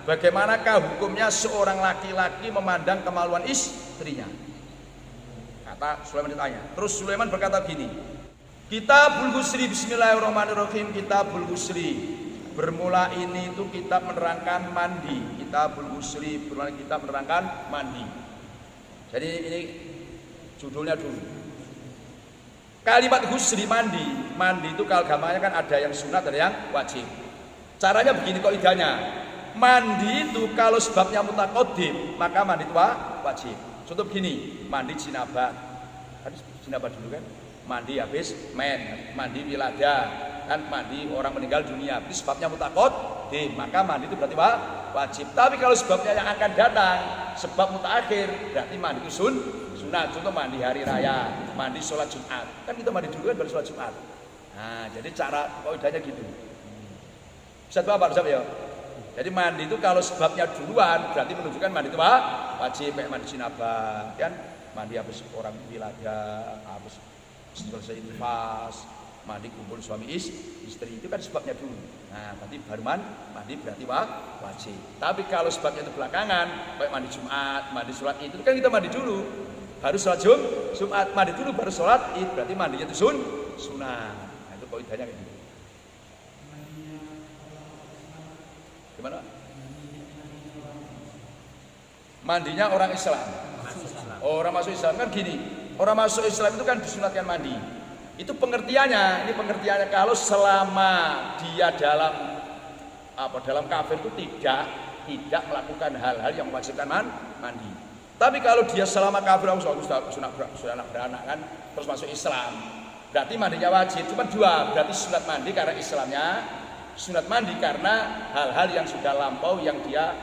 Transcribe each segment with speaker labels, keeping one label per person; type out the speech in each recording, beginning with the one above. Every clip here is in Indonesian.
Speaker 1: bagaimanakah hukumnya seorang laki-laki memandang kemaluan istrinya? Kata Sulaiman ditanya. Terus Sulaiman berkata gini, Kitabul Ghusli, bismillahirrahmanirrahim. Kitabul Ghusli, bermula ini itu kitab menerangkan mandi. Kitabul Ghusli, bermula kitab menerangkan mandi. Jadi ini judulnya dulu. Kalimat ghusli, mandi. Mandi itu kalau agamanya kan ada yang sunat, ada yang wajib. Caranya begini kok idanya. Mandi itu kalau sebabnya mutaqaddim, maka mandi itu wajib. Contoh begini, mandi jinabat. Kan jinabat dulu kan? Mandi habis mandi wilada, kan mandi orang meninggal dunia. Itu sebabnya mutaqaddim, maka mandi itu berarti wajib. Tapi kalau sebabnya yang akan datang, sebab mutaakhir, berarti mandi itu sunat. Contoh mandi hari raya, mandi sholat Jumat. Kan kita mandi dulu kan baru sholat Jumat. Nah, jadi cara kaidahnya gitu. Bisa apa Pak ya? Jadi mandi itu kalau sebabnya duluan berarti menunjukkan mandi itu wajib. Kayak mandi jinabah kan, mandi habis orang wilada, habis selesai nifas, mandi kumpul suami istri itu kan sebabnya dulu. Nah, berarti baru mandi berarti wajib. Tapi kalau sebabnya itu belakangan, kayak mandi Jumat, mandi sholat itu kan kita mandi dulu. Baru sholat Jumat, mandi dulu baru sholat id, berarti mandinya itu sunnah. Nah, itu kaidahnya kayak gitu. Gimana? Mandinya orang Islam. Orang masuk Islam kan gini. Orang masuk Islam itu kan disunatkan mandi. Itu pengertiannya. Ini pengertiannya kalau selama dia dalam kafir itu tidak melakukan hal-hal yang mewajibkan mandi. Tapi kalau dia selama kafir sudah anak beranak kan, terus masuk Islam, berarti mandinya wajib. Cuma dua, berarti sunat mandi karena Islamnya, sunat mandi karena hal-hal yang sudah lampau yang dia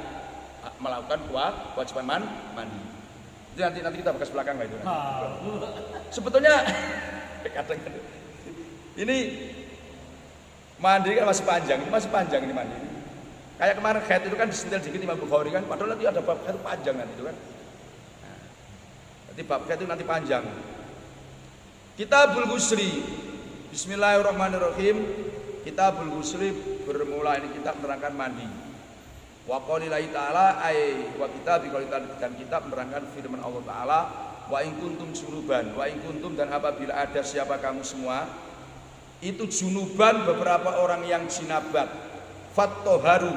Speaker 1: melakukan kewajiban mandi. Itu nanti kita bahas belakang lah itu. Sebetulnya kadang-kadang ini mandi kan masih panjang ini mandi. Kayak kemarin haid itu kan disentil dikit Imam Bukhari kan, padahal nanti ada bab haid panjang nanti itu kan. Nanti bab haid itu nanti panjang. Kitabul Ghusli, bismillahirrahmanirrahim. Kitabul Ghusli bermula ini kitab menerangkan mandi. Wa qaulillahi ta'ala ay wa kitabi dan kitab menerangkan firman Allah Ta'ala, wa in kuntum junuban, wa in kuntum dan apabila ada siapa kamu semua itu junuban beberapa orang yang jinabat, fattoharu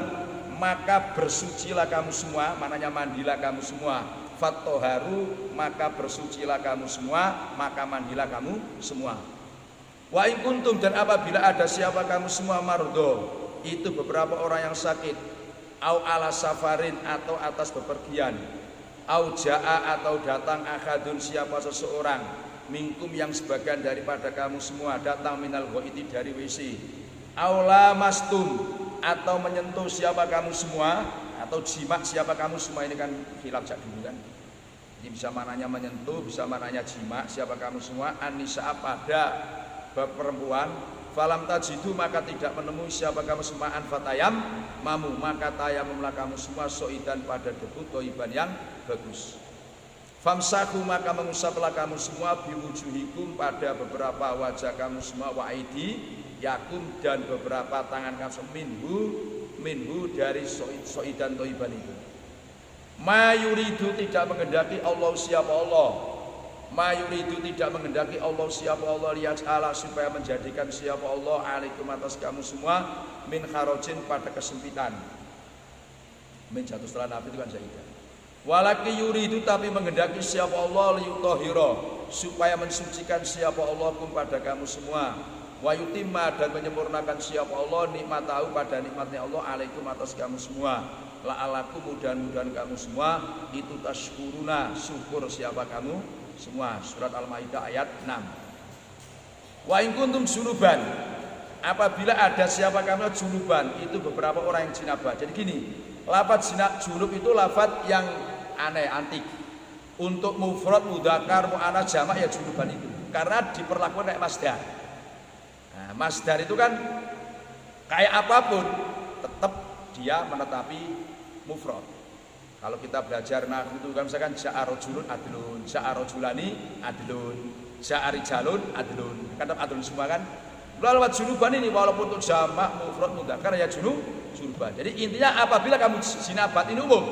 Speaker 1: maka bersucilah kamu semua, maknanya mandilah kamu semua. Fattoharu maka bersucilah kamu semua, maka mandilah kamu semua. Wa in kuntum dan apabila ada siapa kamu semua mardo, itu beberapa orang yang sakit, au ala safarin atau atas bepergian, au jaa atau datang akadun siapa seseorang, minkum yang sebagian daripada kamu semua datang minal ghaiti dari WC, au lamastum atau menyentuh siapa kamu semua, atau jima siapa kamu semua. Ini kan khilaf jak dulu kan. Ini bisa mananya menyentuh, bisa mananya jima siapa kamu semua. An-nisa pada perempuan, falam tajidu maka tidak menemui siapa kamu semua, anfatayam mamu maka tayamumlah kamu semua soidan pada debu toiban yang bagus. Famsaku maka mengusaplah kamu semua biwujuhikum pada beberapa wajah kamu semua, wa'idi yakum dan beberapa tangan kamu minhu dari soidan toiban itu. Mayuridu tidak menghendaki Allah siapa Allah, mayuridu tidak menghendaki Allah siapa Allah, liyaj'ala supaya menjadikan siapa Allah alaikum atas kamu semua min kharajin pada kesempitan. Min jatuh setelah nabi itu kan zaidah. Walaki yuridu tapi menghendaki siapa Allah liyutahhira supaya mensucikan siapa Allah kum pada kamu semua, wa yutimma dan menyempurnakan siapa Allah nikmatahu pada nikmatnya Allah alaikum atas kamu semua, la'alakum mudah-mudahan kamu semua itu tashkuruna syukur siapa kamu semua. Surat Al-Maidah ayat 6. Wa in kuntum junuban apabila ada siapa kamu junuban, itu beberapa orang yang jinabah. Jadi gini, lafaz junub itu lafaz yang aneh, antik. Untuk mufrad, mudzakkar, muannats, jamak ya junuban itu. Karena diperlakukan kayak masdar. Nah, masdar itu kan kayak apapun tetap dia menetapi mufrad. Kalau kita belajar nahwu itu kan misalkan ja'a rajulun adlun, ja'a rajulani adlun, ja'a rijalun adlun. Kan adlun semua kan. Lalu junuban ini walaupun untuk jamak mufrad mudzakkar ya surba. Jadi intinya apabila kamu jinabat ini umum.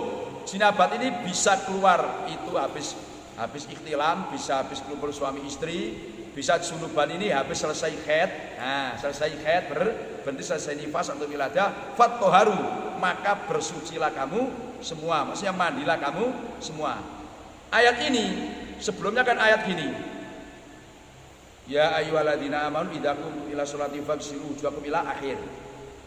Speaker 1: Jinabat ini bisa keluar itu habis ikhtilam, bisa habis kumpul suami istri, bisa junuban ini habis selesai haid. Nah, selesai haid berhenti selesai nifas atau wiladah, fattoharu, maka bersucilah kamu semua. Maksudnya mandilah kamu semua. Ayat ini sebelumnya kan ayat gini. Ya ayyuhalladzina amanu idza qumtum ila sholati faghsilu wujuhakum ila akhir.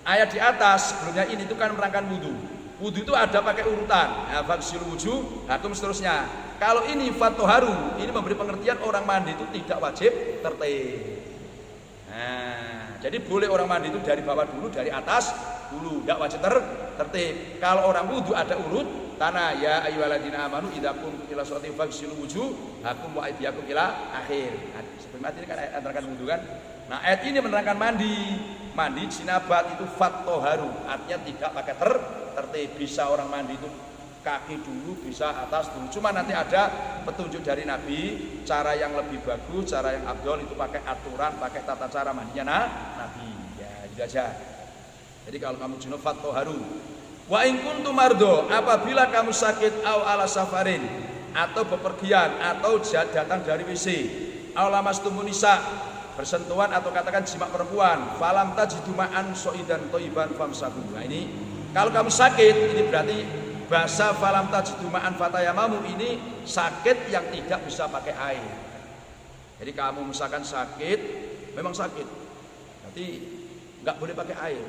Speaker 1: Ayat di atas sebelumnya ini itu kan menerangkan wudu. Wudu itu ada pakai urutan. Ya, faghsilu wujuhakum seterusnya. Kalau ini fattoharu, ini memberi pengertian orang mandi itu tidak wajib tertib. Nah, jadi boleh orang mandi itu dari bawah dulu, dari atas dulu, tidak wajib tertib. Kalau orang wudu ada urut, tanah ya ayyuhalladzina amanu idza qumtum ila sholati faghsilu wujuhakum wa aydiyakum ila akhir. Nah, sebelum ini kan ayat menerangkan wudu kan. Nah, ayat ini menerangkan mandi. Mandi jinabat itu fattoharu, artinya tidak pakai tertib. Bisa orang mandi itu kaki dulu, bisa atas dulu. Cuma nanti ada petunjuk dari Nabi, cara yang lebih bagus, cara yang abdol itu pakai aturan, pakai tata cara mandinya Nabi. Ya, itu aja. Jadi kalau kamu junub fattoharu. Wa in kuntum mardo, apabila kamu sakit au ala safarin atau bepergian atau datang dari WC, au lamastumun nisa, bersentuhan atau katakan jima perempuan, falam tajidu ma'an soidan toiban famsahu. Nah ini kalau kamu sakit, ini berarti bahasa falam tajidu ma'an fatayamamu ini sakit yang tidak bisa pakai air. Jadi kamu misalkan sakit, memang sakit, berarti nggak boleh pakai air.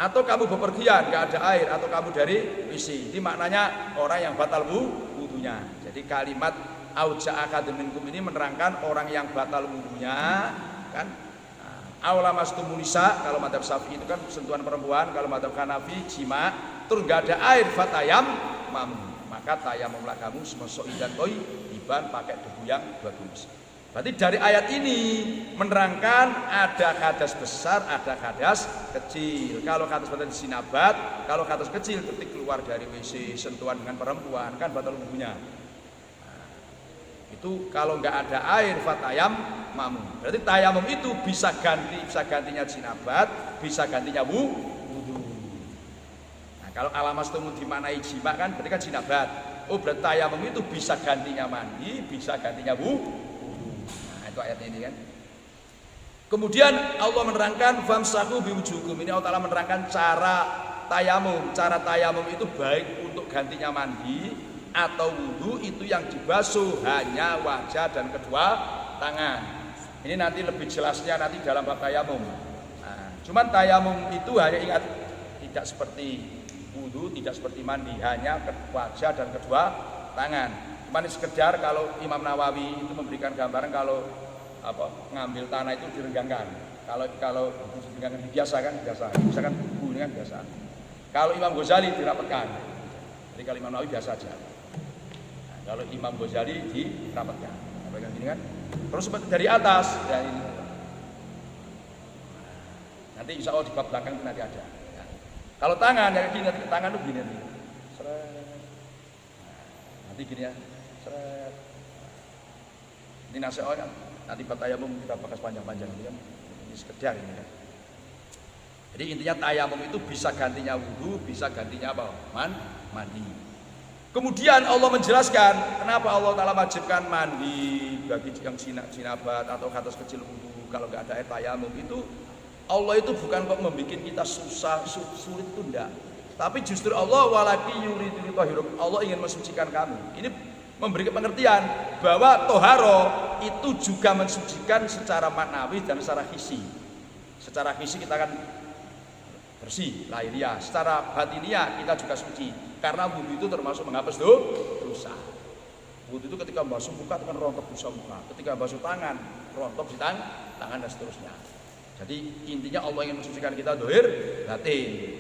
Speaker 1: Atau kamu bepergian, nggak ada air, atau kamu dari WC. Ini maknanya orang yang batal wudunya. Jadi kalimat auja akademinkum ini menerangkan orang yang batal wudunya, kan? Aula mastumunisa, kalau madhab Syafi'i itu kan sentuhan perempuan, kalau madhab Hanafi jima, terus nggak ada air fatayam mamu, maka tayamumlah kamu semosoidan koi iban pakai debu yang bagus. Berarti dari ayat ini menerangkan ada hadas besar, ada hadas kecil. Kalau hadas besar sinabat, kalau hadas kecil ketika keluar dari WC, sentuhan dengan perempuan kan batal wudunya. Itu kalau nggak ada air fatayam mamu. Berarti tayamum itu bisa gantinya jinabat, bisa gantinya wudu. Nah, kalau alamastum dimanai jima kan berarti kan jinabat. Oh berarti tayamum itu bisa gantinya mandi, bisa gantinya wudu. Nah, itu ayat ini kan. Kemudian Allah menerangkan famsahu biwujukum. Ini Allah Ta'ala menerangkan cara tayamum. Cara tayamum itu baik untuk gantinya mandi atau wudu, itu yang dibasuh hanya wajah dan kedua tangan. Ini nanti lebih jelasnya nanti dalam bab tayamum. Nah, cuman tayamum itu hanya ingat tidak seperti wudu, tidak seperti mandi, hanya wajah dan kedua tangan. Cuman sekedar kalau Imam Nawawi itu memberikan gambaran kalau ngambil tanah itu direnggangkan. Kalau direnggangkan biasa kan biasa. Misalkan buku ini kan biasa. Kalau Imam Ghazali dirapatkan. Jadi kalau Imam Nawawi biasa aja. Kalau Imam Ghazali dirapatkan, apa gini kan? Terus dari atas, dari nanti insya Allah di bab belakang nanti ada. Ya. Kalau tangan, ya gini, tangan itu gini nanti. Seret. Nanti gini ya, seret. Ini nasihat kan? Nanti bab tayamum kita bahas panjang-panjang ini kan. Ini sekedar ini kan. Jadi intinya tayamum itu bisa gantinya wudu, bisa gantinya apa? Mandi. Kemudian Allah menjelaskan kenapa Allah Ta'ala wajibkan mandi bagi yang jinabat atau hadas kecil wudu kalau nggak ada air tayamum. Itu Allah itu bukan kok membuat kita susah, sulit itu enggak. Tapi justru Allah walaki yuridu tahirum, Allah ingin mensucikan kamu. Ini memberi pengertian bahwa toharo itu juga mensucikan secara maknawi dan secara hisi. Secara hisi kita akan bersih, lahiriah. Secara batiniah kita juga suci. Karena wudu itu termasuk menghapus dosa. Wudu itu ketika basuh muka itu kan rontok dosa muka. Ketika basuh tangan, rontok di tangan dan seterusnya. Jadi intinya Allah ingin mensucikan kita dohir, batin.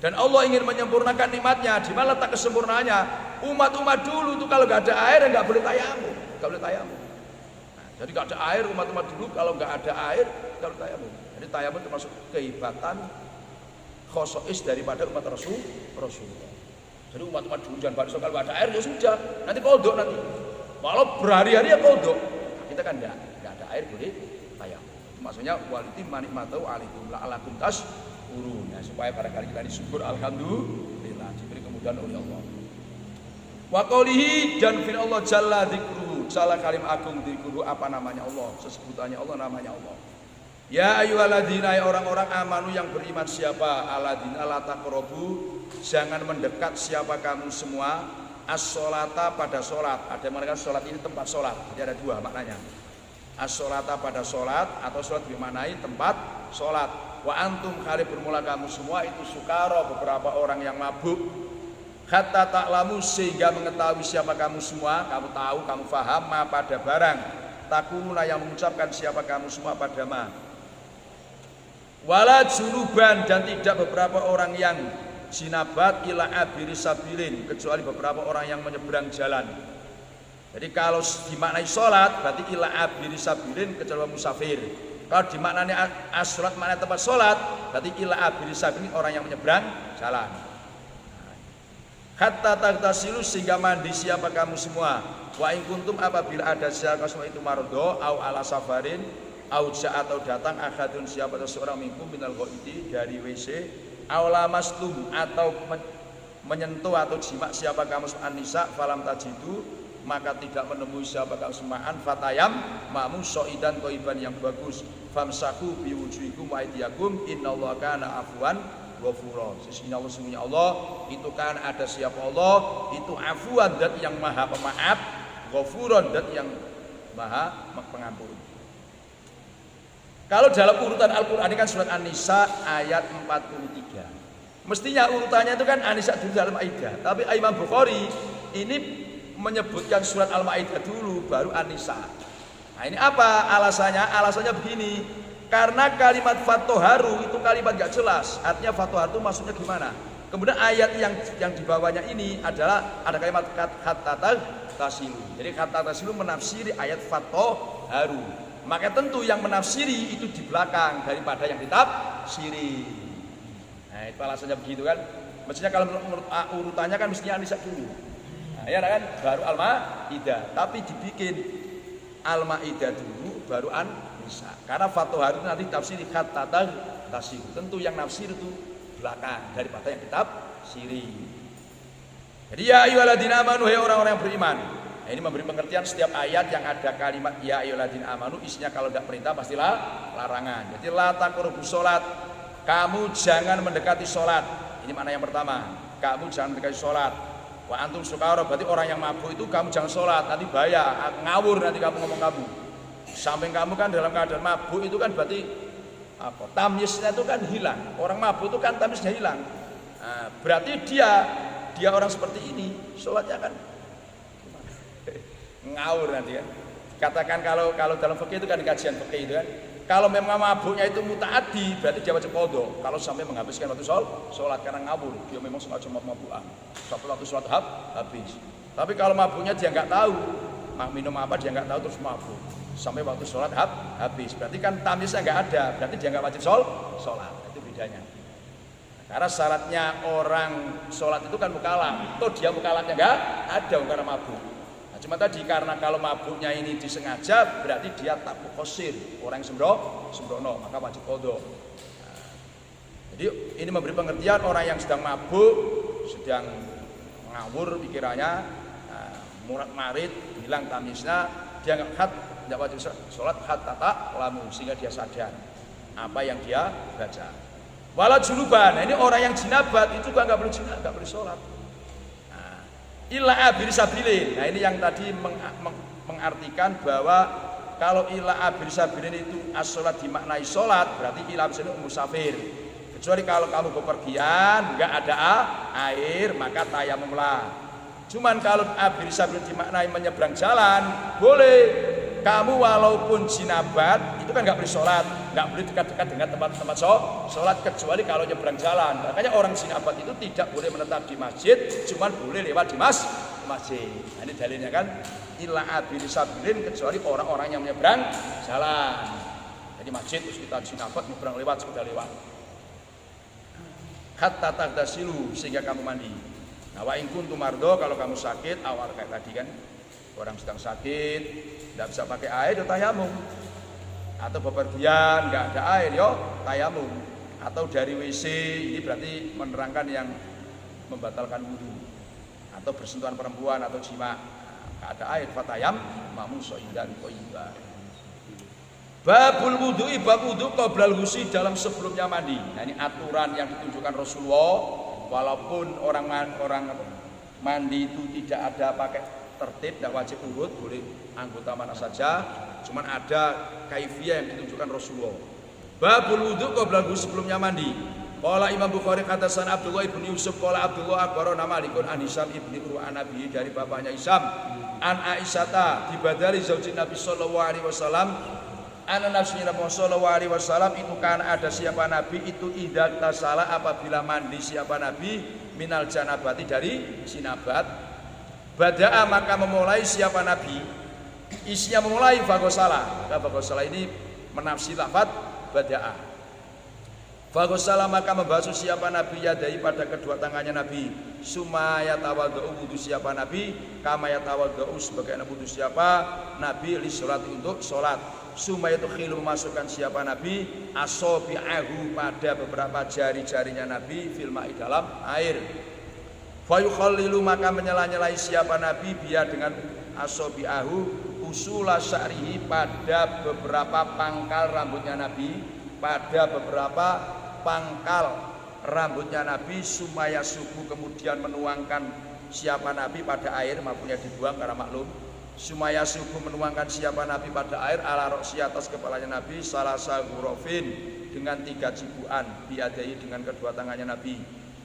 Speaker 1: Dan Allah ingin menyempurnakan nikmatnya. Di mana letak kesempurnaannya? Umat-umat dulu itu kalau nggak ada air nggak boleh tayamum, nggak boleh tayamum. Nah, jadi nggak ada air umat-umat dulu kalau nggak ada air nggak boleh tayamum. Jadi tayamum termasuk kehebatan khosois daripada umat Rasul. Jadi umat-umat dulu jangan balik kalau ada air ya sudah, nanti kodok nanti. Walau berhari-hari ya kodok. Kita kan enggak ada air boleh tayamum. Maksudnya waliti manikmatau alaikum la'alakum tas syukuru. Nah, supaya barangkali kita ini syukur, alhamdulillah diberi kemudahan oleh Allah. Wa qoulihi, dan firman Allah jalla dzikruhu, jalla kalim agung dzikruhu, apa namanya Allah, sesebutannya Allah, namanya Allah. Ya ayyuhalladzina, orang-orang amanu yang beriman, siapa? Alladzina la taqrabu, jangan mendekat siapa kamu semua as-sholata, pada sholat. Ada yang mengatakan sholat ini tempat sholat, jadi ada dua maknanya. As-sholata, pada sholat, atau sholat dimaknai tempat sholat. Wa antum, kali bermula kamu semua itu sukara, beberapa orang yang mabuk. Hatta ta'lamu, sehingga mengetahui siapa kamu semua, kamu tahu, kamu faham, ma pada barang. Takuluna, yang mengucapkan siapa kamu semua pada ma. Wala junuban, dan tidak beberapa orang yang jinabat ila abiri sabilin, kecuali beberapa orang yang menyeberang jalan. Jadi kalau dimaknai sholat berarti ila abiri sabilin, kecuali musafir. Kalau dimaknai as-sholat maknai tempat sholat berarti ila abiri sabilin, orang yang menyeberang jalan. Hatta taghtasilu, sehingga mandi siapa kamu semua. Wa in kuntum, apabila ada siapa semua itu mardo au ala safarin au ja'a, atau datang akhadun siapa seseorang minkum minal ghaiti, dari WC, au lamastum, atau menyentuh atau jimak siapa kamu an-nisa, falam tajidu, maka tidak menemui siapa kamu semaan, fatayam ma'mu soidan toiban, yang bagus, famsahu biwujuhikum wa aydiyakum, innallaha kana afwan ghafura. Sesungguhnya Allah, sesungguhnya Allah itu kan ada siapa Allah itu afwan, dat yang maha pemaaf, ghafuron, dat yang maha pengampun. Kalau dalam urutan Al-Quran ini kan surat An-Nisa ayat 43. Mestinya urutannya itu kan An-Nisa dulu dalam Al-Maidah, tapi Imam Bukhari ini menyebutkan surat Al-Maidah dulu baru An-Nisa. Nah, ini apa alasannya? Alasannya begini, karena kalimat fatoharu itu kalimat gak jelas, artinya fatoharu itu maksudnya gimana. Kemudian ayat yang di bawahnya ini adalah ada kalimat kata tasilu. Jadi kata tasilu menafsiri ayat fatoharu. Maka tentu yang menafsiri itu di belakang daripada yang ditafsiri. Nah, itu alasannya begitu kan. Mestinya kalau menurut urutannya kan mestinya An-Nisa dulu. Nah, ya kan baru Al-Maidah, tapi dibikin Al-Maidah dulu baru An-Nisa. Karena Fatohar itu nanti tafsiri kata tasir. Tentu yang nafsir itu belakang daripada yang ditafsiri. Jadi ya ayyuhalladzina amanu, hai orang-orang yang beriman. Nah, ini memberi pengertian setiap ayat yang ada kalimat ya ayyuhalladzina amanu, isinya kalau tidak perintah pastilah larangan. Jadi la taqrabus sholat, kamu jangan mendekati sholat. Ini makna yang pertama, kamu jangan mendekati sholat. Wa antum sukara, berarti orang yang mabuk itu kamu jangan sholat, nanti bahaya, ngawur nanti kamu ngomong kamu. Samping kamu kan dalam keadaan mabuk itu kan berarti apa? Tamyiznya itu kan hilang. Orang mabuk itu kan tamyiznya hilang. Nah, berarti dia orang seperti ini, sholatnya kan ngawur nanti kan. Katakan kalau dalam fikih itu kan kajian fikih itu kan, kalau memang mabuknya itu mutaaddi berarti dia wajib qadha. Kalau sampai menghabiskan waktu sholat karena ngawur, dia memang sengaja mabukan. Sampai waktu sholat habis. Tapi kalau mabuknya dia nggak tahu, minum apa dia nggak tahu terus mabuk. Sampai waktu sholat habis, berarti kan tamyiznya nggak ada, berarti dia nggak wajib sholat. Itu bedanya. Karena syaratnya orang sholat itu kan mukalaf. Toh dia mukalafnya nggak ada karena mabuk. Nah, cuma tadi karena kalau mabuknya ini disengaja berarti dia tak qasir, orang yang sembrono, maka wajib qadha. Nah, jadi ini memberi pengertian orang yang sedang mabuk, sedang ngawur pikirannya, murat marid, hilang tamyiznya, dia nggak wajib sholat hatta ta'lamu, sehingga dia sadar apa yang dia baca. Wala junuban, nah ini orang yang jinabat itu juga nggak boleh sholat. Illa abir sabilin. Nah ini yang tadi mengartikan bahwa kalau illa abir sabilin itu as-sholat dimaknai sholat, berarti illa abir musafir. Kecuali kalau kamu bepergian nggak ada air, maka tayamumlah. Cuman kalau abir sabilin dimaknai menyeberang jalan, boleh. Kamu walaupun jinabat itu kan nggak boleh sholat, nggak boleh dekat-dekat dengan tempat-tempat sholat, kecuali kalau nyebrang jalan. Makanya orang jinabat itu tidak boleh menetap di masjid, cuman boleh lewat di masjid. Nah, ini dalilnya kan illa abir sabilin, kecuali orang-orang yang menyeberang jalan. Jadi masjid terus kita jinabat nyebrang lewat sudah lewat. Hatta taghtasilu, sehingga kamu mandi. Nah, wa in kuntum mardo, kalau kamu sakit, awal kayak tadi kan orang sedang sakit tidak bisa pakai air, yo tayamum. Atau bepergian nggak ada air, yo tayamum. atau dari WC, ini berarti menerangkan yang membatalkan wudu, atau bersentuhan perempuan atau jima. Ada ayat fatayam mamu soidan koiba. Babul wudu'i, bab wudu qoblal ghusli, dalam sebelumnya mandi. Nah, ini aturan yang ditunjukkan Rasulullah. Walaupun orang mandi itu tidak ada pakai tertib, tidak wajib urut, boleh anggota mana saja. Cuman ada kaifiyah yang ditunjukkan Rasulullah. Babul wudu qoblal ghusli, sebelumnya mandi. Qala Imam Bukhari hadatsana Abdullah ibn Yusuf qala Abdullah akhbarana Malikun an Hisam ibn Urwa an Nabi, dari bapaknya Hisam an Aisyata dibadali zaujin Nabi sallallahu alaihi wasallam. Ana nafsunya Nabi sallallahu alaihi wasallam itu kan ada siapa Nabi itu idza tasala, apabila mandi siapa Nabi minal janabati, dari sinabat, bada'a maka memulai siapa Nabi, isinya memulai fagosala. Nah, fagosala ini menafsir lafaz bada'a. Fagosala maka membasuh siapa Nabi yadai, pada kedua tangannya Nabi, sumaya tawadhu, wudu siapa Nabi, kama yatawadhu, sebagaimana wudu siapa Nabi li sholat, untuk sholat. Sumaya itu khilu, memasukkan siapa Nabi asobi'ahu, pada beberapa jari-jarinya Nabi, filma'i, dalam air. Fayukhallilu maka menyela-nyelai siapa Nabi biya dengan asobi'ahu usula sya'rihi, pada beberapa pangkal rambutnya Nabi, pada beberapa pangkal rambutnya Nabi. Sumaya suku, kemudian menuangkan siapa Nabi pada air, maksudnya dibuang karena maklum. Sumaya suku, menuangkan siapa Nabi pada air, ala roksi, atas kepalanya Nabi, salasa ghurafin, dengan 3 cibuan, biadai, dengan kedua tangannya Nabi.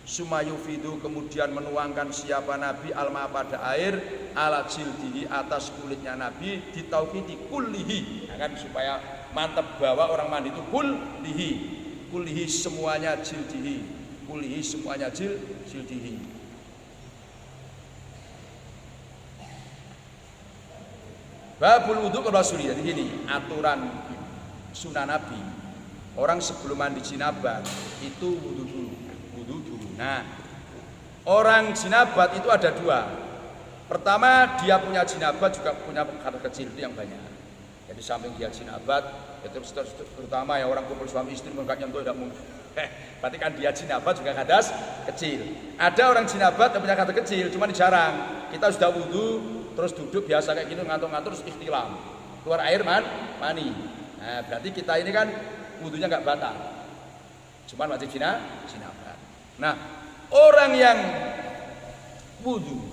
Speaker 1: Sumayufidu, kemudian menuangkan siapa Nabi alma, pada air, ala jildihi, atas kulitnya Nabi, ditauhidi kullihi, kan supaya mantap bahwa orang mandi itu kullihi semuanya, jildihi kullihi semuanya, jildihi. Babul wudu kalau suri. Jadi gini, aturan sunnah Nabi, orang sebelum mandi jinabat itu wudu dulu. Nah, orang jinabat itu ada 2. Pertama, dia punya jinabat juga punya hadas kecil, itu yang banyak. Jadi samping dia jinabat, itu terutama ya orang kumpul suami istri enggak nyentuh, tidak mungkin. Berarti kan dia jinabat juga hadas kecil. Ada orang jinabat yang punya hadas kecil, cuma jarang. Kita sudah wudu terus duduk biasa kayak gini, ngantuk-ngantuk, terus ikhtilam, keluar air mani. Nah, berarti kita ini kan wudunya nggak batal, cuman wajib jinabat. Nah, orang yang wudu,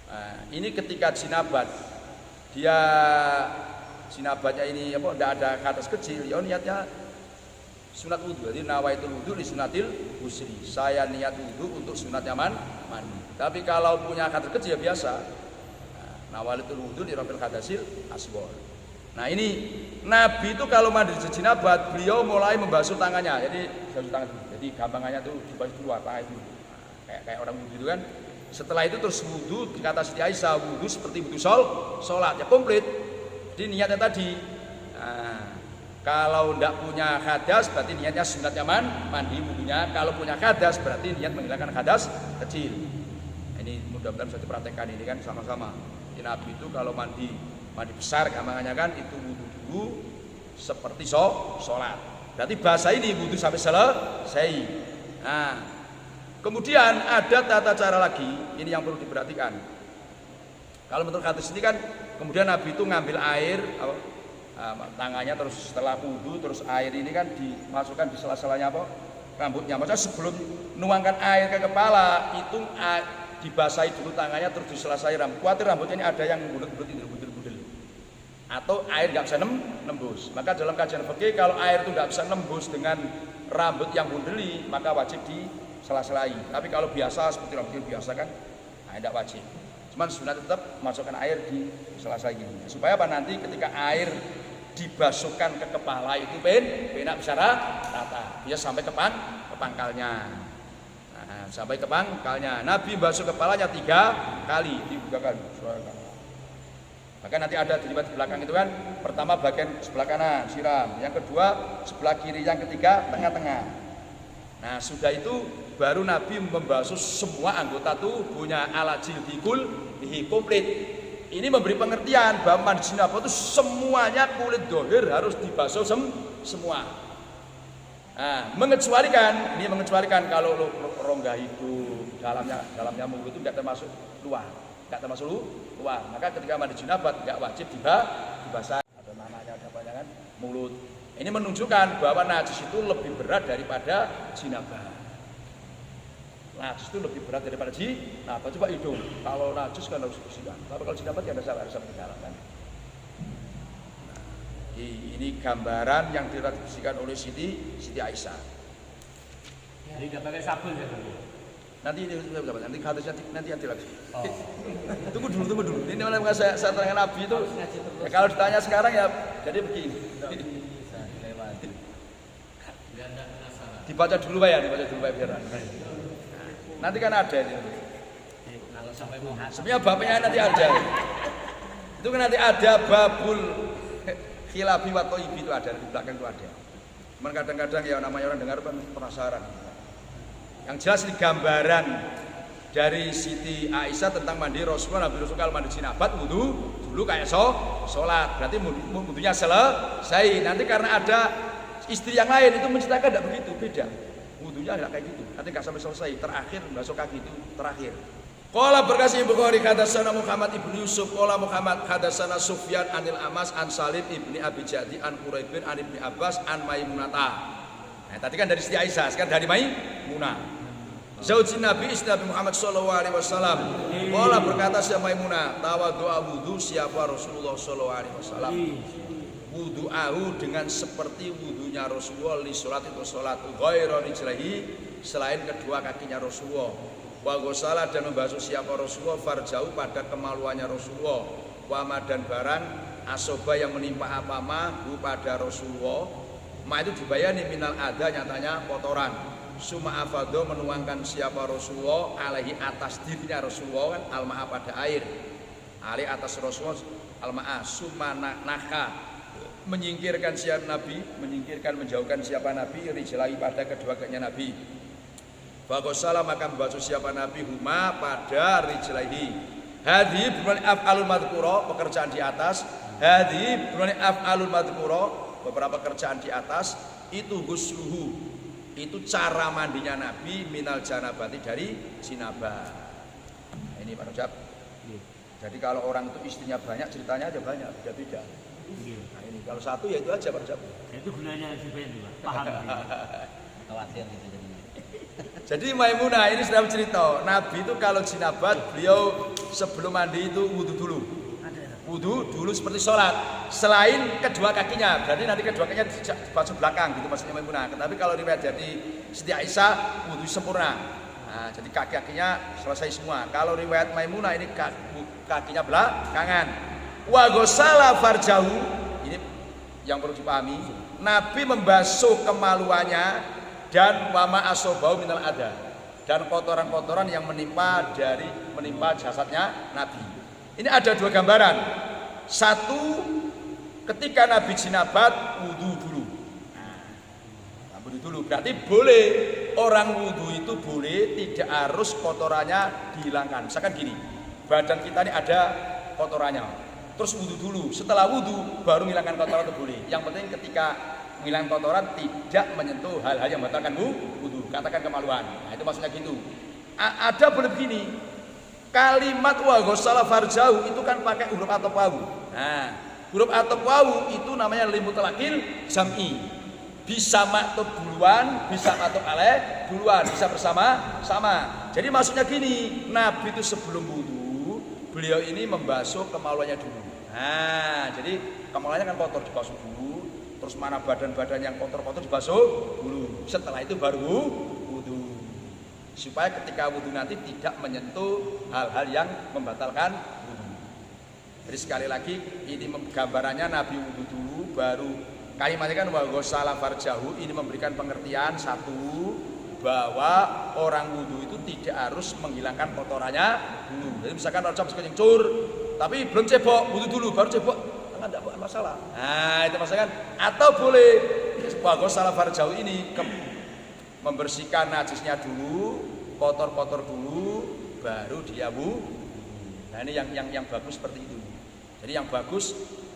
Speaker 1: nah, ini ketika jinabat, dia jinabatnya ini apa, tidak ada hadas kecil, ya niatnya sunat wudu. Jadi nawaitul wudu li sunatil ghusli, saya niat wudu untuk sunatnya mandi. Tapi kalau punya hadas kecil ya biasa, nawaitul wudu li rafil hadasil asghar. Nah, ini Nabi itu kalau mandi jinabat, beliau mulai membasuh tangannya. Jadi basuh tangan dulu. Jadi gampangannya tuh dibasuh dulu, tangan itu. Kayak orang wudu itu kan. Setelah itu terus wudu, kata Siti Aisyah, wudu seperti wudu sholat, ya komplit. Jadi niatnya tadi. Nah, kalau tidak punya hadas berarti niatnya sunatnya mandi wudunya. Kalau punya hadas berarti niat menghilangkan hadas kecil. Nah, ini mudah-mudahan bisa dipraktekkan ini kan sama-sama. Nabi itu kalau mandi besar gampangannya kan itu wudu dulu seperti sholat. Berarti bahasa ini wudu sampai selesai. Nah, kemudian ada tata cara lagi, ini yang perlu diperhatikan. Kalau menurut hadis ini kan, kemudian Nabi itu ngambil air, tangannya terus setelah wudu, terus air ini kan dimasukkan di sela-selanya apa? Rambutnya. Maksudnya sebelum nuangkan air ke kepala itu dibasahi dulu tangannya, terus diselesai rambut. Khawatir rambutnya ini ada yang budel-budel, atau air nggak bisa nembus. Maka dalam kajian fikih kalau air itu nggak bisa nembus dengan rambut yang bundeli, maka wajib disela-selai. Tapi kalau biasa seperti rambut biasa kan, nah, tidak wajib. Cuman sunat tetap masukkan air di sela-sela gini. Supaya apa, nanti ketika air dibasuhkan ke kepala itu penak bisa rata, dia sampai ke pangkalnya. Sampai ke pangkalnya. Nabi basuh kepalanya 3 kali, dibukakan. Maka nanti ada di belakang itu kan, pertama bagian sebelah kanan siram, yang kedua sebelah kiri, yang ketiga tengah-tengah. Nah, sudah itu baru Nabi membasuh semua anggota tubuhnya, ala jildikul bihi, komplit. Ini memberi pengertian bahwa mandi janabah itu semuanya kulit dohir harus dibasuh semua. Mengecualikan, ini mengecualikan kalau rongga itu dalamnya mulut itu nggak termasuk luar, Maka ketika mandi junabat nggak wajib dibasah. Ada namanya kan mulut. Ini menunjukkan bahwa najis itu lebih berat daripada jinabah. Najis itu lebih berat daripada jinabah. Coba hidung. Kalau najis kan harus bersihkan. Tapi kalau jinabah ya harus menjalankan. Ini gambaran yang ditransmisikan oleh Siti Aisyah.
Speaker 2: Jadi nggak pakai sabun ya?
Speaker 1: Nanti hadisnya nanti lagi. Oh. Tunggu dulu. Ini memang saya terangkan Nabi itu. Ya, kalau ditanya sekarang ya jadi begini. Dibaca dulu Pak ya, biar. Nanti kan ada ini.
Speaker 2: Kalau sampai mau
Speaker 1: sebenarnya bapaknya nanti ada. Itu kan nanti ada babul khilafi wa thayyibi itu ada di belakang itu ada. Cuman kadang-kadang ya namanya orang dengar kan penasaran. Yang jelas ini gambaran dari Siti Aisyah tentang mandi Rasulullah. Nabi Rasul kalau mandi jinabat wudu dulu kayak sholat. Berarti wudunya selesai. Nanti karena ada istri yang lain itu menceritakan tidak begitu, beda. Wudunya tidak kayak gitu. Nanti nggak sampai selesai. Terakhir basuh kaki itu terakhir. Qala berkasih Bukhari hadatsana Muhammad ibnu Yusuf qala Muhammad hadatsana Sufyan anil Amas an Salim ibni Abi Jadi an Quraibin an ibni Abbas an Maimunata. Nah, tadi kan dari Siti Aisyah, sekarang dari Maimunah. Zaujin Nabi istri Nabi Muhammad sallallahu alaihi wasallam. Qala berkata si Maimunah, tawaddu'a wudu siapa Rasulullah sallallahu alaihi wasallam. Wudu'ahu dengan seperti wudunya Rasulullah li salat itu salat ghairu rijlihi selain kedua kakinya Rasulullah. Wa ghusala dan membasuh siapa Rasulullah farjau pada kemaluannya Rasulullah. Wama dan barang asoba yang menimpa apama pada Rasulullah. Ma itu dibayani minal ada nyatanya kotoran. Suma afado menuangkan siapa Rasulullah alaihi atas dirinya Rasulullah kan alma'a pada air. Ali atas Rasulullah alma'a suma naka menyingkirkan siapa Nabi, menjauhkan siapa Nabi rijlahi pada kedua kakinya Nabi. Bagosala maka membasuh siapa Nabi huma pada rijlaihi. Hadhi berarti af'alul madhkura pekerjaan di atas. Hadhi berarti af'alul madhkura beberapa pekerjaan di atas itu husluhu. Itu cara mandinya Nabi minal janabati dari jinabah. Nah, ini Pak Rajab. Jadi kalau orang itu istrinya banyak ceritanya aja banyak, beda-beda. Nah, ini kalau satu ya itu aja Pak Rajab.
Speaker 2: Itu gunanya supaya juga paham. Khawatir gitu jadinya.
Speaker 1: Jadi Maimunah ini sedang cerita, Nabi itu kalau jinabat beliau sebelum mandi itu wudu dulu seperti sholat. Selain kedua kakinya, berarti nanti kedua kakinya dibasuh belakang gitu maksudnya Maimunah. Tapi kalau riwayat dari Siti Aisyah wudu sempurna. Nah, jadi kaki-kakinya selesai semua. Kalau riwayat Maimunah ini kakinya belakangan. Wa ghusala farjahu, ini yang perlu dipahami. Nabi membasuh kemaluannya dan wama asobau minal ada dan kotoran-kotoran yang menimpa jasadnya Nabi. Ini ada dua gambaran. Satu, ketika Nabi jinabat wudu dulu. Wudu dulu berarti boleh orang wudu itu boleh tidak harus kotorannya dihilangkan. Misalkan gini, badan kita ini ada kotorannya. Terus wudu dulu. Setelah wudu baru menghilangkan kotoran itu boleh. Yang penting ketika menghilangkan kotoran tidak menyentuh hal-hal yang membatalkan wudu, katakan kemaluan. Nah, itu maksudnya gitu. Ada boleh begini. Kalimat wa ghusala farjau itu kan pakai huruf atau wawu. Nah, huruf atau wawu itu namanya limutlaqil jam'i. Bisa maktub duluan, bisa maktub alaih duluan, bisa bersama-sama. Jadi maksudnya gini, Nabi itu sebelum wudu, beliau ini membasuh kemaluannya dulu. Nah, jadi kemaluannya kan kotor dibasuh dulu. Terus mana badan-badan yang kotor-kotor dibasuh dulu. Setelah itu baru wudu. Supaya ketika wudu nanti tidak menyentuh hal-hal yang membatalkan wudu. Jadi sekali lagi ini gambarannya Nabi wudu dulu baru kalimatnya kan wa ghusala farjahu. Ini memberikan pengertian satu bahwa orang wudu itu tidak harus menghilangkan kotorannya dulu. Jadi misalkan orang kencur tapi belum cebok, wudu dulu baru cebok. Tidak masalah. Nah, itu masalah kan? Atau boleh ghusala farjau ini membersihkan najisnya dulu, kotor-kotor dulu, baru dia wudu. Nah, ini yang bagus seperti itu. Jadi yang bagus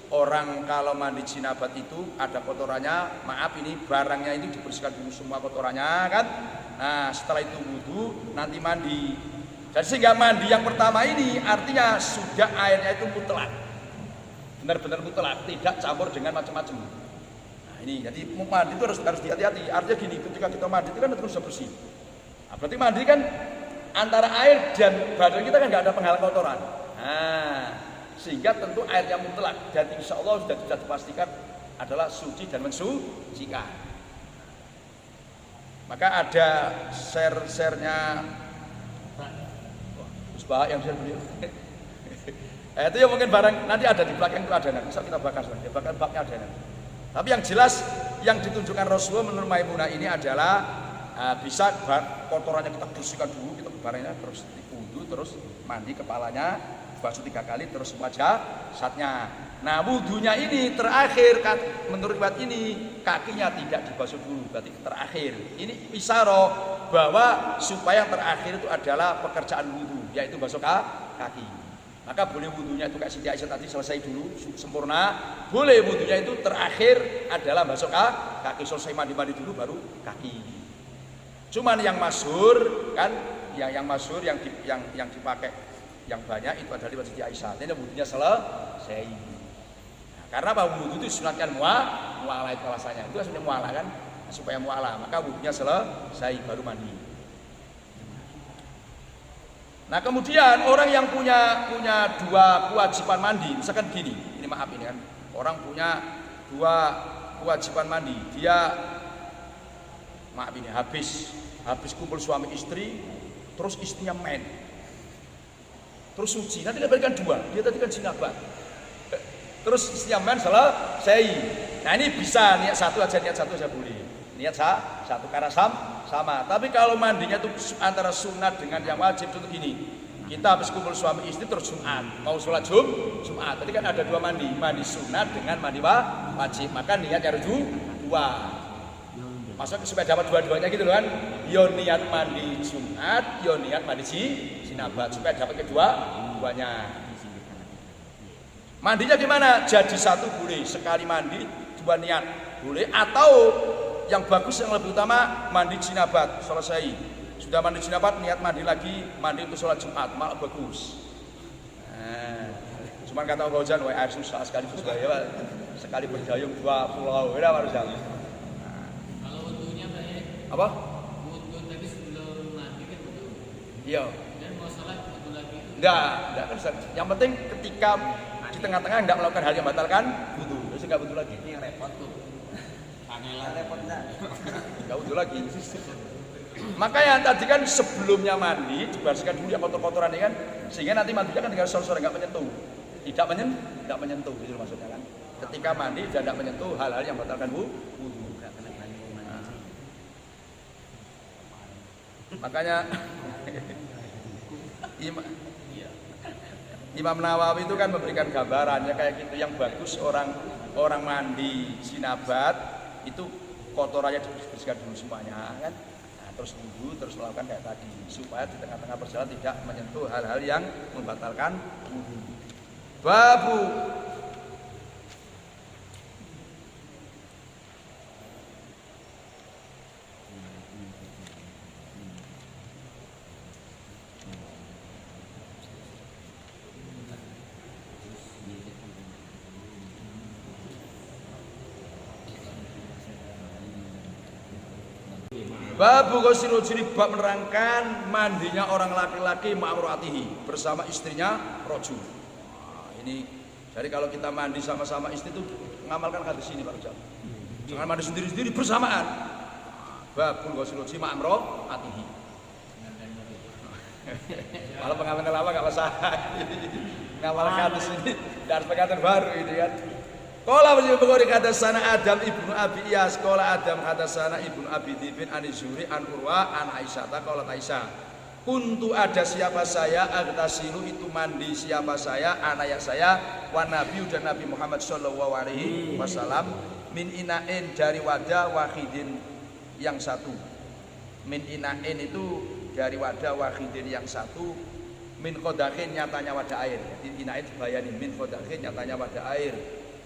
Speaker 1: orang kalau mandi jinabat itu ada kotorannya, maaf ini barangnya itu dibersihkan dulu semua kotorannya kan. Nah setelah itu wudu nanti mandi. Jadi sehingga mandi yang pertama ini artinya sudah airnya itu mutlak, benar-benar mutlak, tidak campur dengan macam-macam. Nah ini jadi mandi itu harus hati-hati. Artinya gini, ketika kita mandi itu kan harus bersih. Nah, berarti mandi kan antara air dan badan kita kan nggak ada penghalang kotoran. Nah, sehingga tentu airnya mutlak dan insya Allah sudah dipastikan adalah suci dan mensucikan. Maka ada share-nya Usbah yang share beliau. Itu ya mungkin barang nanti ada di belakang itu ada, bisa kita bakar di belakang baknya ada. Tapi yang jelas yang ditunjukkan Rasulullah menurut Maimunah ini adalah bisa kotorannya kita bersihkan dulu, kita barangnya terus wudu, terus mandi kepalanya, basuh 3 kali, terus wajah saatnya. Nah wudunya ini terakhir menurut riwayat ini kakinya tidak dibasuh dulu, berarti terakhir. Ini isyarat bahwa supaya yang terakhir itu adalah pekerjaan wudu, yaitu basuh kaki. Maka boleh wudunya itu kayak Siti Aisyah tadi selesai dulu sempurna. Boleh wudunya itu terakhir adalah basuh kaki, selesai mandi dulu baru kaki. Cuman yang masyhur kan, yang masyhur yang dipakai yang banyak itu adalah Siti Aisyah. Ini wudunya selesai. Nah, karena apa wudu itu sunatkan mualah itu alasannya. Itu sebenarnya mualah kan, supaya mualah. Maka wudunya selesai baru mandi. Nah kemudian orang yang punya 2 kewajiban mandi, misalkan gini, ini maaf ini kan, orang punya 2 kewajiban mandi, dia maaf ini habis kumpul suami istri, terus istrinya main, terus suci, nanti dia berikan 2, dia tadi kan jinabat, terus istrinya main selesai. Nah ini bisa niat satu aja boleh, niat satu karena sama. Tapi kalau mandinya itu antara sunat dengan yang wajib, contoh gini, kita habis kumpul suami istri terus Jumat, mau sholat Jumat, tadi kan ada 2 mandi sunat dengan mandi wajib, maka niatnya harus 2. Maksudnya supaya dapat dua-duanya gitu loh kan, yo niat mandi Jumat, yo niat mandi jinabat, supaya dapat kedua-duanya. Mandinya gimana? Jadi satu boleh, sekali mandi 2 niat boleh, atau yang bagus yang lebih utama mandi jinabat selesai, sudah mandi jinabat niat mandi lagi, mandi untuk sholat Jumat malah bagus. Nah, cuman kata Mbak Hujan, wah air susah sekali ya, sekali berdayung 2 pulau, ya harus jalan.
Speaker 2: Kalau wudunya baik.
Speaker 1: Apa?
Speaker 2: Wudu tadi sebelum mandi kan wudu.
Speaker 1: Iya.
Speaker 2: Dan mau sholat wudu lagi itu.
Speaker 1: Enggak kan. Yang penting ketika di tengah-tengah enggak melakukan hal yang batalkan wudu, terus enggak wudu lagi.
Speaker 2: Ini yang repot tuh. Kangelan repot enggak?
Speaker 1: Enggak wudu lagi. Makanya tadi kan sebelumnya mandi dibersihkan dulu yang kotor-kotoran ini kan, sehingga nanti mandinya kan tinggal sore-sore enggak menyentuh. Tidak menyentuh gitu maksudnya kan. Ketika mandi tidak menyentuh hal-hal yang batalkan wudu. Makanya Imam Nawawi itu kan memberikan gambarannya kayak gitu, yang bagus orang mandi jinabat itu kotorannya dibersihkan dulu semuanya kan. Nah, terus wudu, terus melakukan kayak tadi supaya di tengah-tengah perjalanan tidak menyentuh hal-hal yang membatalkan wudu. Babu Babu ghuslul junub, bab menerangkan mandinya orang laki-laki ma'muratihi bersama istrinya rajul. Nah, ini jadi kalau kita mandi sama-sama istri itu mengamalkan hadis ini Pak Ujang. Jangan mandi sendiri-sendiri bersamaan. Babu ghuslul junub ma'muratihi. Kalau pengalaman lama enggak masalah. Ngamalkan hadis ini dan pengetahuan baru ini kan. Qala wa Bukhari hadatsana Adam ibnu Abi Iyas qala Adam hadatsana ibnu Abi Dzibin an Zuhri an Urwa an Aisyah qala Aisyah kuntu ada siapa saya agtasilu itu mandi siapa saya anak saya wa Nabi dan Nabi Muhammad sallallahu alaihi wasallam min inain dari wadah wahidin yang satu, min inain itu dari wadah wahidin yang satu, min qadahin nyatanya wadah air. Jadi inain dibayani min qadahin nyatanya wadah air.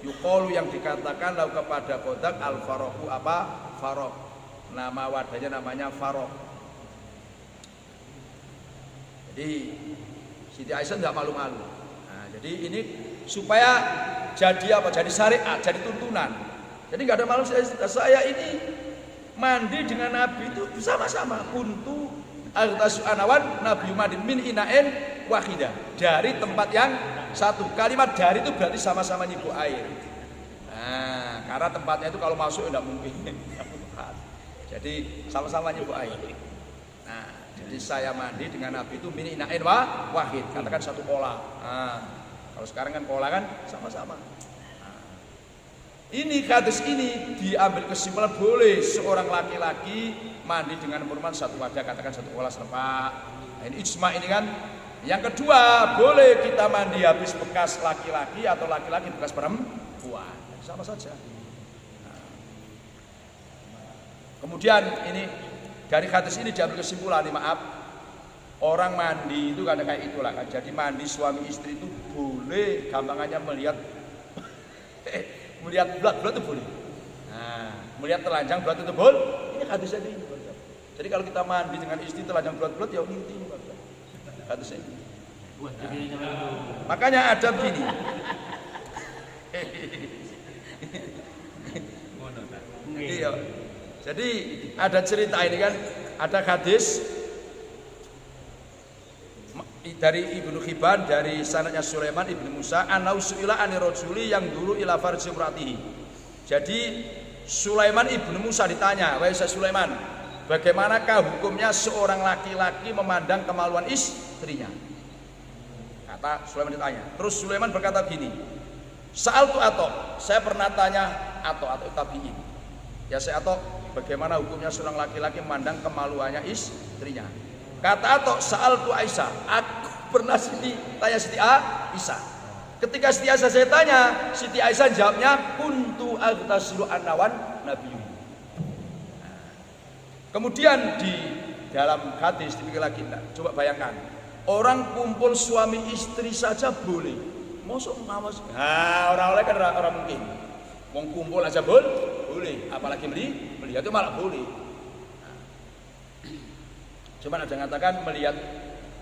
Speaker 1: Yuqalu yang dikatakan lau kepada kodak al-faroku apa? Farok. Nama wadahnya namanya Farok. Jadi Siti Aisyah tidak malu-malu. Nah, jadi ini supaya jadi apa? Jadi syariat, jadi tuntunan. Jadi nggak ada malu. Saya ini mandi dengan Nabi itu sama-sama. Kuntu al-tasu anawan Nabi Muhammad min ina'in wahidah, dari tempat yang satu. Kalimat dari itu berarti sama-sama nyibu air. Nah, karena tempatnya itu kalau masuk tidak mungkin. Jadi sama-sama nyibu air. Nah, jadi saya mandi dengan Nabi itu min ina'in wahid, katakan satu pola. Nah, kalau sekarang kan pola kan sama-sama. Ini hadis ini diambil kesimpulan boleh seorang laki-laki mandi dengan perempuan satu wadah, katakan satu pola serempak. Nah, ini ijma ini kan. Yang kedua, boleh kita mandi habis bekas laki-laki atau laki-laki bekas perempuan, sama saja. Nah. Kemudian ini dari hadis ini diambil kesimpulan, maaf, orang mandi itu kadang kayak itulah kan. Jadi mandi suami istri itu boleh, gampangannya melihat melihat belat itu boleh. Nah, melihat telanjang belat itu boleh. Ini hadisnya ini. Jadi kalau kita mandi dengan istri telanjang belat ya ini hadisnya. Makanya ada begini. Iya. Jadi ada cerita ini kan, ada hadis dari Ibnu Hibban dari sanadnya Sulaiman Ibnu Musa anau suila ani rajuli yang dulu ila farji imratihi. Jadi Sulaiman Ibnu Musa ditanya, "Wahai Sulaiman, bagaimanakah hukumnya seorang laki-laki memandang kemaluan istrinya?" Kata Sulaiman ditanya. Terus Sulaiman berkata begini, "Sa'altu Atok, saya pernah tanya Atok tabi'in. Ya saya Atok, bagaimana hukumnya seorang laki-laki memandang kemaluannya istrinya?" Kata Atok, "Sa'altu Aisyah, aku pernah tanya Siti Aisyah. Ketika Siti Aisyah saya tanya, Siti Aisyah jawabnya, kuntu aghtasilu anawan nabiyyu." Kemudian di dalam hadis dipikir lagi, coba bayangkan, orang kumpul suami istri saja boleh, mosok ngawas. Nah, orang lain kan orang mungkin, mau kumpul aja boleh, apalagi melihat itu malah boleh. Cuman ada yang mengatakan melihat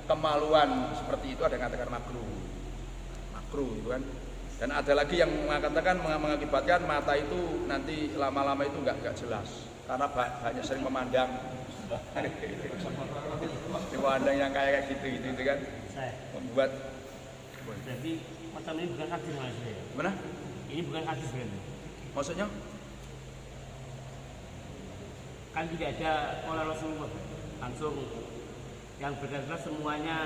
Speaker 1: kemaluan seperti itu, ada yang mengatakan makruh itu kan. Dan ada lagi yang mengatakan mengakibatkan mata itu nanti lama-lama itu enggak jelas karena banyak sering memandang yang kayak gitu kan, membuat.
Speaker 2: Jadi macam ini bukan hadis mas ya?
Speaker 1: Mana?
Speaker 2: Ini bukan hadis kan?
Speaker 1: Maksudnya?
Speaker 2: Kan tidak ada oleh Rasulullah langsung yang benar-benar semuanya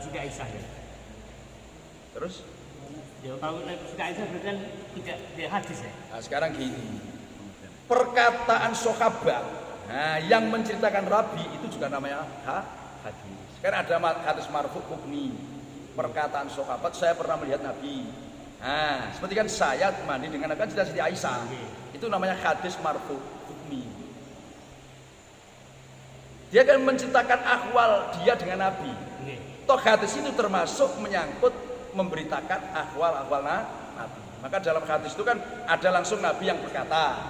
Speaker 2: sudah Aisyah ya.
Speaker 1: Terus?
Speaker 2: Ya kalau sudah Aisyah berarti kan tidak hadis ya.
Speaker 1: Nah, sekarang gini, perkataan sahabat, nah, yang menceritakan Rabi itu juga namanya hadis. Kan ada hadis marfu hukmi, perkataan sahabat saya pernah melihat Nabi. Nah, seperti kan saya mandi dengan Nabi, kan sudah Siti Aisyah. Itu namanya hadis marfu hukmi. Dia kan menceritakan akwal dia dengan Nabi. Toh hadis itu termasuk menyangkut memberitakan akwal Nabi. Maka dalam hadis itu kan ada langsung Nabi yang berkata,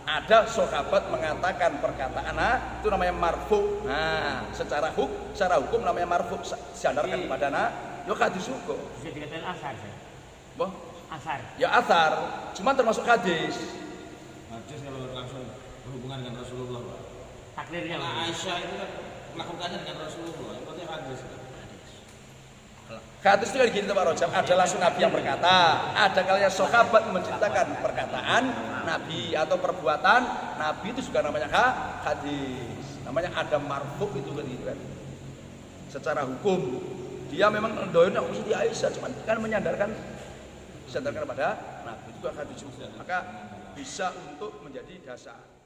Speaker 1: ada sahabat mengatakan perkataan, itu namanya marfu. Nah, secara hukum namanya marfu, sandarkan kepada yo hadis hukum.
Speaker 2: Bisa dikatakan asar ya?
Speaker 1: Boh?
Speaker 2: Asar. Ya
Speaker 1: asar, cuma termasuk hadis.
Speaker 3: Hadis kalau langsung berhubungan dengan Rasulullah, Pak.
Speaker 2: Takdirnya
Speaker 3: Aisyah itu kan melakukannya dengan Rasulullah, itu hadis.
Speaker 1: Hadis itu gini Pak Rojab, ada langsung Nabi yang berkata, ada kalanya sahabat menceritakan perkataan Nabi atau perbuatan Nabi, itu juga namanya hadis. Namanya ada marfu itu kan. Secara hukum dia memang doyan aku Siti Aisyah, cuman kan menyandarkan pada Nabi, itu juga hadis juga. Maka bisa untuk menjadi dasar.